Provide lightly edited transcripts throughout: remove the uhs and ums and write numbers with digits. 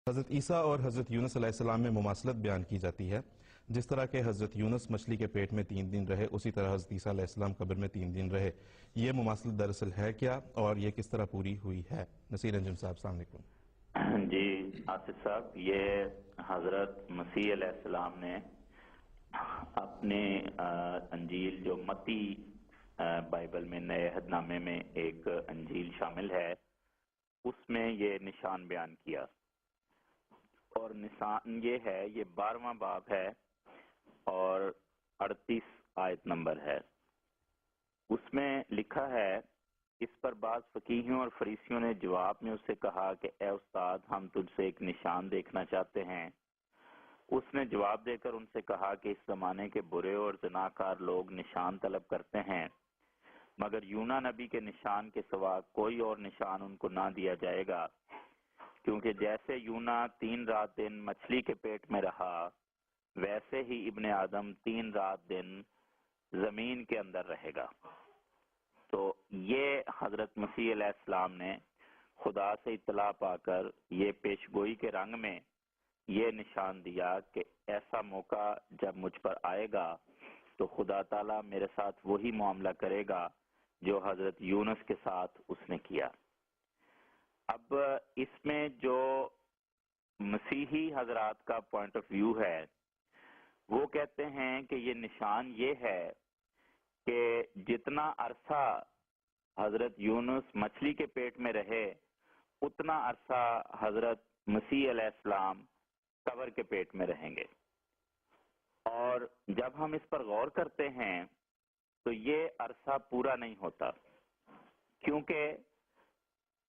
حضرت عیسیٰ اور حضرت یونس علیہ السلام میں مماثلت بیان کی جاتی ہے. جس طرح کہ حضرت یونس مچھلی کے پیٹ میں 3 دن رہے، اسی طرح حضرت عیسیٰ علیہ السلام قبر میں 3 دن رہے. یہ مماثلت دراصل ہے کیا اور یہ کس طرح پوری ہوئی ہے؟ نصیر انجم صاحب، السلام علیکم. جی آصف صاحب، یہ حضرت مسیح علیہ السلام نے اپنے انجیل جو متی بائبل میں نئے عہد نامے میں ایک انجیل شامل ہے، اس میں یہ نشان بیان کیا، اور نشان یہ ہے، یہ 12واں باب ہے اور 38 آیت نمبر ہے. اس میں لکھا ہے، اس پر بعض فقیہوں اور فریسیوں نے جواب میں اس سے کہا کہ اے استاد، ہم تجھ سے ایک نشان دیکھنا چاہتے ہیں. اس نے جواب دے کر ان سے کہا کہ اس زمانے کے برے اور زناکار لوگ نشان طلب کرتے ہیں، مگر یونا نبی کے نشان کے سوا کوئی اور نشان ان کو نہ دیا جائے گا، کیونکہ جیسے یونا 3 رات دن مچھلی کے پیٹ میں رہا، ویسے ہی ابن آدم 3 رات دن زمین کے اندر رہے گا. تو یہ حضرت مسیح علیہ السلام نے خدا سے اطلاع پا کر یہ پیشگوئی کے رنگ میں یہ نشان دیا کہ ایسا موقع جب مجھ پر آئے گا تو خدا تعالیٰ میرے ساتھ وہی معاملہ کرے گا جو حضرت یونس کے ساتھ اس نے کیا. اب اس میں جو مسیحی حضرات کا پوائنٹ آف ویو ہے، وہ کہتے ہیں کہ یہ نشان یہ ہے کہ جتنا عرصہ حضرت یونس مچھلی کے پیٹ میں رہے، اتنا عرصہ حضرت مسیح علیہ السلام قبر کے پیٹ میں رہیں گے. اور جب ہم اس پر غور کرتے ہیں تو یہ عرصہ پورا نہیں ہوتا، کیونکہ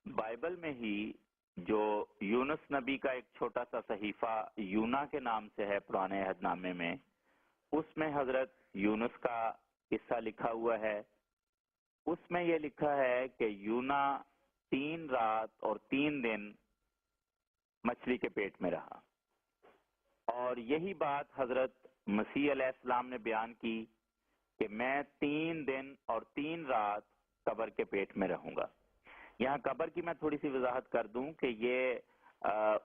بائبل میں ہی جو یونس نبی کا ایک چھوٹا سا صحیفہ یونا کے نام سے ہے پرانے عہد نامے میں، اس میں حضرت یونس کا قصہ لکھا ہوا ہے. اس میں یہ لکھا ہے کہ یونا 3 رات اور 3 دن مچھلی کے پیٹ میں رہا، اور یہی بات حضرت مسیح علیہ السلام نے بیان کی کہ میں 3 دن اور 3 رات قبر کے پیٹ میں رہوں گا. یہاں قبر کی میں تھوڑی سی وضاحت کر دوں کہ یہ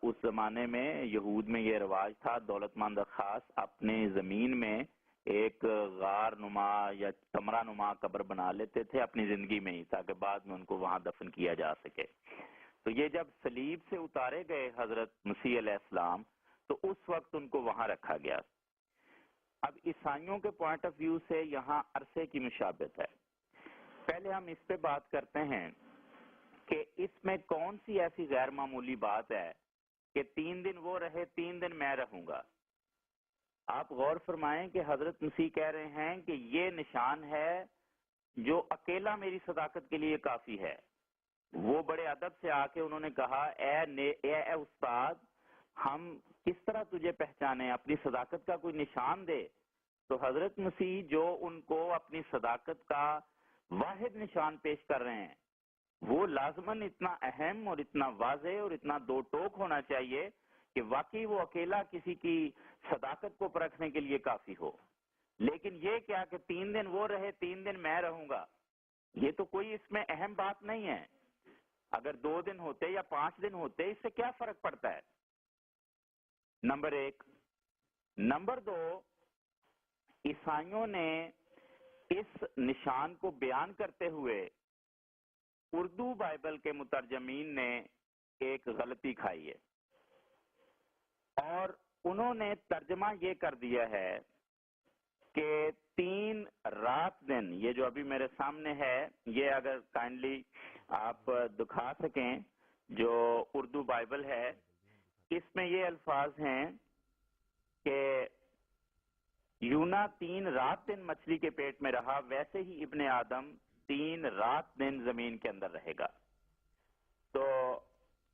اس زمانے میں یہود میں یہ رواج تھا، دولت مند خاص اپنے زمین میں ایک غار نما یا کمرہ نما قبر بنا لیتے تھے اپنی زندگی میں ہی، تاکہ بعد میں ان کو وہاں دفن کیا جا سکے. تو یہ جب صلیب سے اتارے گئے حضرت مسیح علیہ السلام، تو اس وقت ان کو وہاں رکھا گیا. اب عیسائیوں کے پوائنٹ آف ویو سے یہاں عرصے کی مشابہت ہے. پہلے ہم اس پہ بات کرتے ہیں کہ اس میں کون سی ایسی غیر معمولی بات ہے کہ 3 دن وہ رہے، 3 دن میں رہوں گا. آپ غور فرمائیں کہ حضرت مسیح کہہ رہے ہیں کہ یہ نشان ہے جو اکیلا میری صداقت کے لیے کافی ہے. وہ بڑے ادب سے آ کے انہوں نے کہا، اے استاد، ہم کس طرح تجھے پہچانے، اپنی صداقت کا کوئی نشان دے. تو حضرت مسیح جو ان کو اپنی صداقت کا واحد نشان پیش کر رہے ہیں، وہ لازماً اتنا اہم اور اتنا واضح اور اتنا دو ٹوک ہونا چاہیے کہ واقعی وہ اکیلا کسی کی صداقت کو پرکھنے کے لیے کافی ہو. لیکن یہ کیا کہ 3 دن وہ رہے، 3 دن میں رہوں گا، یہ تو کوئی اس میں اہم بات نہیں ہے. اگر 2 دن ہوتے یا 5 دن ہوتے، اس سے کیا فرق پڑتا ہے؟ نمبر 1. نمبر 2، عیسائیوں نے اس نشان کو بیان کرتے ہوئے اردو بائبل کے مترجمین نے ایک غلطی کھائی ہے، اور انہوں نے ترجمہ یہ کر دیا ہے کہ 3 رات دن. یہ جو ابھی میرے سامنے ہے، یہ اگر کائنڈلی آپ دکھا سکیں، جو اردو بائبل ہے، اس میں یہ الفاظ ہیں کہ یونا 3 رات دن مچھلی کے پیٹ میں رہا، ویسے ہی ابن آدم 3 رات دن زمین کے اندر رہے گا. تو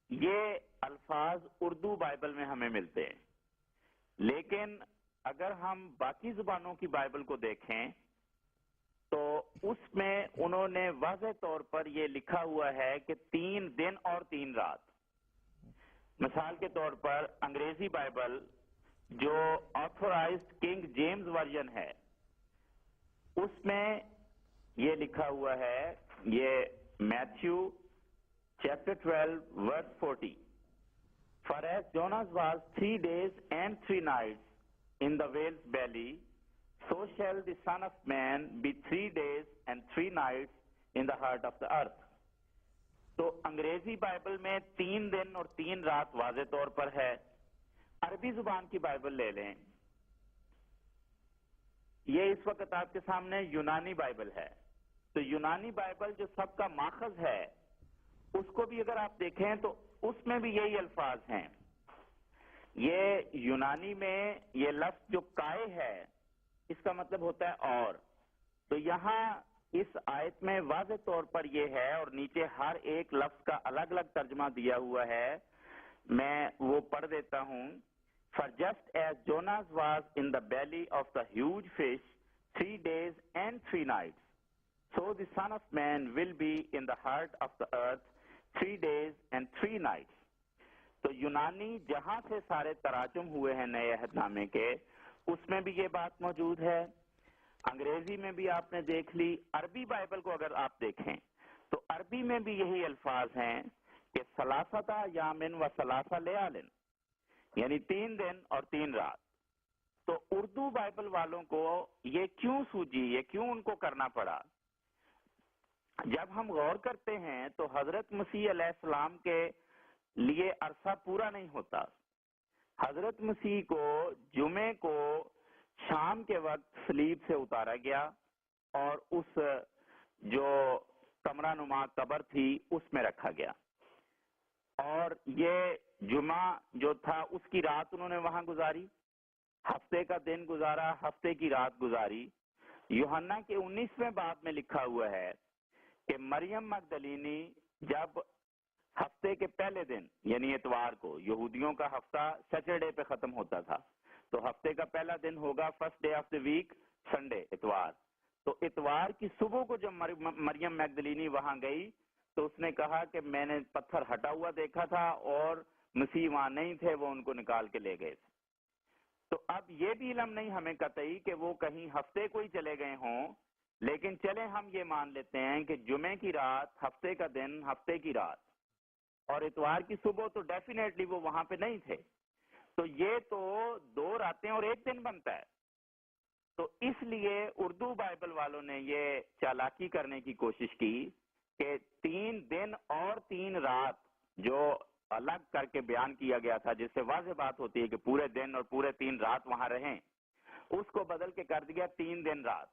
یہ الفاظ اردو بائبل میں ہمیں ملتے ہیں، لیکن اگر ہم باقی زبانوں کی بائبل کو دیکھیں تو اس میں انہوں نے واضح طور پر یہ لکھا ہوا ہے کہ 3 دن اور 3 رات. مثال کے طور پر انگریزی بائبل جو آتھورائزڈ کنگ جیمز ورژن ہے، اس میں یہ لکھا ہوا ہے، یہ Matthew chapter 12 verse 40، For as Jonas was 3 days and 3 nights in the whale's belly, so shall the Son of Man be 3 days and 3 nights in the heart of the earth. تو انگریزی Bible میں 3 دن اور 3 رات واضح طور پر ہے. عربی زبان کی بائبل لے لیں, یہ اس وقت آپ کے سامنے یونانی بائبل ہے. تو یونانی بائبل جو سب کا ماخذ ہے, اس کو بھی اگر آپ دیکھیں تو اس میں بھی یہی الفاظ ہیں. یہ یونانی میں یہ لفظ جو کائے ہے, اس کا مطلب ہوتا ہے اور. تو یہاں اس آیت میں واضح طور پر یہ ہے, اور نیچے ہر ایک لفظ کا الگ الگ ترجمہ دیا ہوا ہے. میں وہ پڑھ دیتا ہوں. For just as Jonas was in the belly of the huge fish 3 days and 3 nights, so the Son of Man will be in the heart of the earth 3 days and 3 nights. تو یونانی جہاں سے سارے تراجم ہوئے ہیں نئے عہد نامے کے, اس میں بھی یہ بات موجود ہے. انگریزی میں بھی آپ نے دیکھ لی. عربی بائبل کو اگر آپ دیکھیں تو عربی میں بھی یہی الفاظ ہیں کہ ثلاثۃ یامن و ثلاث لیال, یعنی 3 دن اور 3 رات. تو اردو بائبل والوں کو یہ کیوں سوجی, یہ کیوں ان کو کرنا پڑا؟ جب ہم غور کرتے ہیں تو حضرت مسیح علیہ السلام کے لیے عرصہ پورا نہیں ہوتا. حضرت مسیح کو جمعے کو شام کے وقت صلیب سے اتارا گیا اور اس جو کمرہ نما قبر تھی اس میں رکھا گیا, اور یہ جمعہ جو تھا اس کی رات انہوں نے وہاں گزاری, ہفتے کا دن گزارا, ہفتے کی رات گزاری. یوحنا کے 19ویں باب میں لکھا ہوا ہے کہ مریم مگدلینی جب ہفتے کے پہلے دن یعنی اتوار کو, یہودیوں کا ہفتہ سیٹرڈے پہ ختم ہوتا تھا, تو ہفتے کا پہلا دن ہوگا first day of the week, Sunday, اتوار. تو اتوار کی صبح کو جب مریم مگدلینی وہاں گئی تو اس نے کہا کہ میں نے پتھر ہٹا ہوا دیکھا تھا اور مسیح وہاں نہیں تھے, وہ ان کو نکال کے لے گئے تھے. تو اب یہ بھی علم نہیں ہمیں قطعی کہ وہ کہیں ہفتے کو ہی چلے گئے ہوں, لیکن چلیں ہم یہ مان لیتے ہیں کہ جمعے کی رات, ہفتے کا دن, ہفتے کی رات, اور اتوار کی صبح تو ڈیفینیٹلی وہ وہاں پہ نہیں تھے. تو یہ تو 2 راتیں اور 1 دن بنتا ہے. تو اس لیے اردو بائبل والوں نے یہ چالاکی کرنے کی کوشش کی کہ 3 دن اور 3 رات جو الگ کر کے بیان کیا گیا تھا, جس سے واضح بات ہوتی ہے کہ پورے دن اور پورے 3 رات وہاں رہیں, اس کو بدل کے کر دیا 3 دن رات.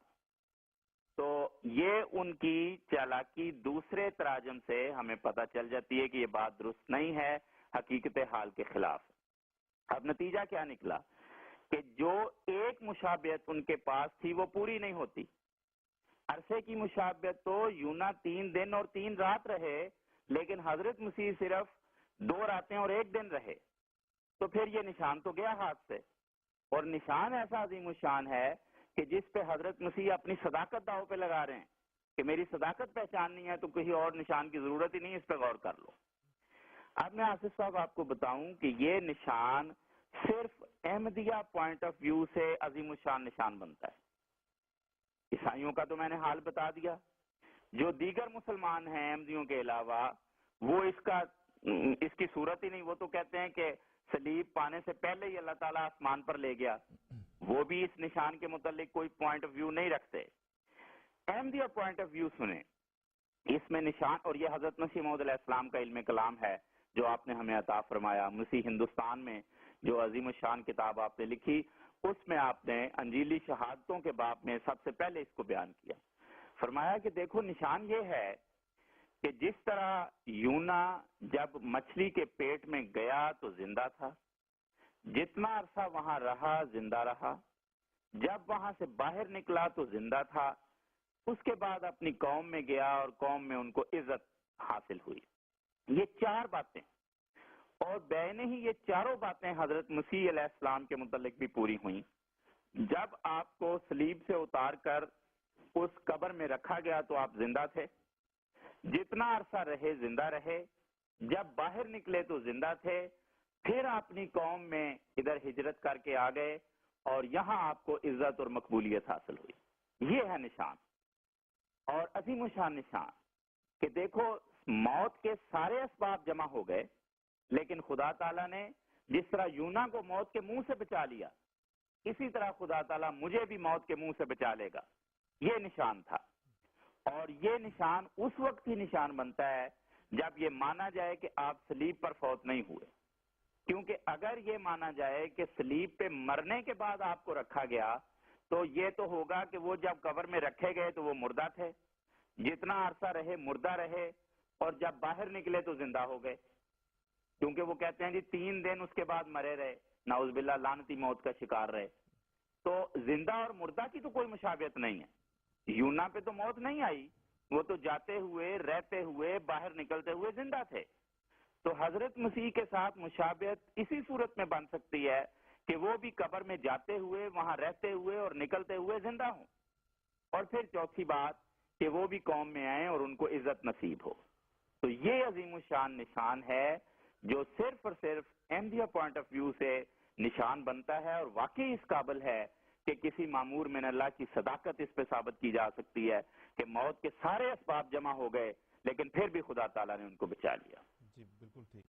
تو یہ ان کی چالاکی دوسرے تراجم سے ہمیں پتہ چل جاتی ہے کہ یہ بات درست نہیں ہے, حقیقت حال کے خلاف. اب نتیجہ کیا نکلا کہ جو ایک مشابہت ان کے پاس تھی وہ پوری نہیں ہوتی. عرصے کی مشابہت تو یونا 3 دن اور 3 رات رہے, لیکن حضرت مسیح صرف 2 راتیں اور 1 دن رہے. تو پھر یہ نشان تو گیا ہاتھ سے, اور نشان ایسا عظیم الشان ہے کہ جس پہ حضرت مسیح اپنی صداقت داؤ پہ لگا رہے ہیں کہ میری صداقت پہچاننی ہے تو کسی اور نشان کی ضرورت ہی نہیں, اس پہ غور کر لو. اب میں آصف صاحب آپ کو بتاؤں کہ یہ نشان صرف احمدیہ پوائنٹ آف ویو سے عظیم الشان نشان بنتا ہے. عیسائیوں کا تو میں نے حال بتا دیا. جو دیگر مسلمان ہیں احمدیوں کے علاوہ, وہ اس کی صورت ہی نہیں. وہ تو کہتے ہیں کہ صلیب پانے سے پہلے ہی اللہ تعالیٰ آسمان پر لے گیا. وہ بھی اس نشان کے متعلق کوئی پوائنٹ آف ویو نہیں رکھتے. احمدیہ پوائنٹ آف ویو سنیں, اس میں نشان, اور یہ حضرت مسیح موعود علیہ السلام کا علم کلام ہے جو آپ نے ہمیں عطا فرمایا. مسیح ہندوستان میں جو عظیم الشان کتاب آپ نے لکھی, اس میں آپ نے انجیلی شہادتوں کے باب میں سب سے پہلے اس کو بیان کیا. فرمایا کہ دیکھو نشان یہ ہے کہ جس طرح یونا جب مچھلی کے پیٹ میں گیا تو زندہ تھا, جتنا عرصہ وہاں رہا زندہ رہا, جب وہاں سے باہر نکلا تو زندہ تھا, اس کے بعد اپنی قوم میں گیا اور قوم میں ان کو عزت حاصل ہوئی. یہ 4 باتیں, اور بینے ہی یہ 4 باتیں حضرت مسیح علیہ السلام کے متعلق بھی پوری ہوئیں. جب آپ کو صلیب سے اتار کر اس قبر میں رکھا گیا تو آپ زندہ تھے, جتنا عرصہ رہے زندہ رہے, جب باہر نکلے تو زندہ تھے, پھر اپنی قوم میں ادھر ہجرت کر کے آ گئے اور یہاں آپ کو عزت اور مقبولیت حاصل ہوئی. یہ ہے نشان, اور عظیم الشان نشان کہ دیکھو موت کے سارے اسباب جمع ہو گئے, لیکن خدا تعالیٰ نے جس طرح یونا کو موت کے منہ سے بچا لیا، اسی طرح خدا تعالیٰ مجھے بھی موت کے منہ سے بچا لے گا۔ یہ نشان تھا، اور یہ نشان اس وقت ہی نشان بنتا ہے جب یہ مانا جائے کہ آپ صلیب پر فوت نہیں ہوئے، کیونکہ اگر یہ مانا جائے کہ صلیب پہ مرنے کے بعد آپ کو رکھا گیا تو یہ تو ہوگا کہ وہ جب قبر میں رکھے گئے تو وہ مردہ تھے، جتنا عرصہ رہے مردہ رہے، اور جب باہر نکلے تو زندہ ہو گئے، کیونکہ وہ کہتے ہیں جی 3 دن اس کے بعد مرے رہے، نعوذ باللہ لعنتی موت کا شکار رہے۔ تو زندہ اور مردہ کی تو کوئی مشابہت نہیں ہے۔ یونا پہ تو موت نہیں آئی، وہ تو جاتے ہوئے، رہتے ہوئے، باہر نکلتے ہوئے زندہ تھے۔ تو حضرت مسیح کے ساتھ مشابہت اسی صورت میں بن سکتی ہے کہ وہ بھی قبر میں جاتے ہوئے، وہاں رہتے ہوئے اور نکلتے ہوئے زندہ ہوں۔ اور پھر چوتھی بات کہ وہ بھی قوم میں آئیں اور ان کو عزت نصیب ہو۔ تو یہ عظیم الشان نشان ہے جو صرف اور صرف احمدیہ پوائنٹ آف ویو سے نشان بنتا ہے، اور واقعی اس قابل ہے کہ کسی مامور من اللہ کی صداقت اس پہ ثابت کی جا سکتی ہے کہ موت کے سارے اسباب جمع ہو گئے لیکن پھر بھی خدا تعالیٰ نے ان کو بچا لیا۔ جی بالکل ٹھیک۔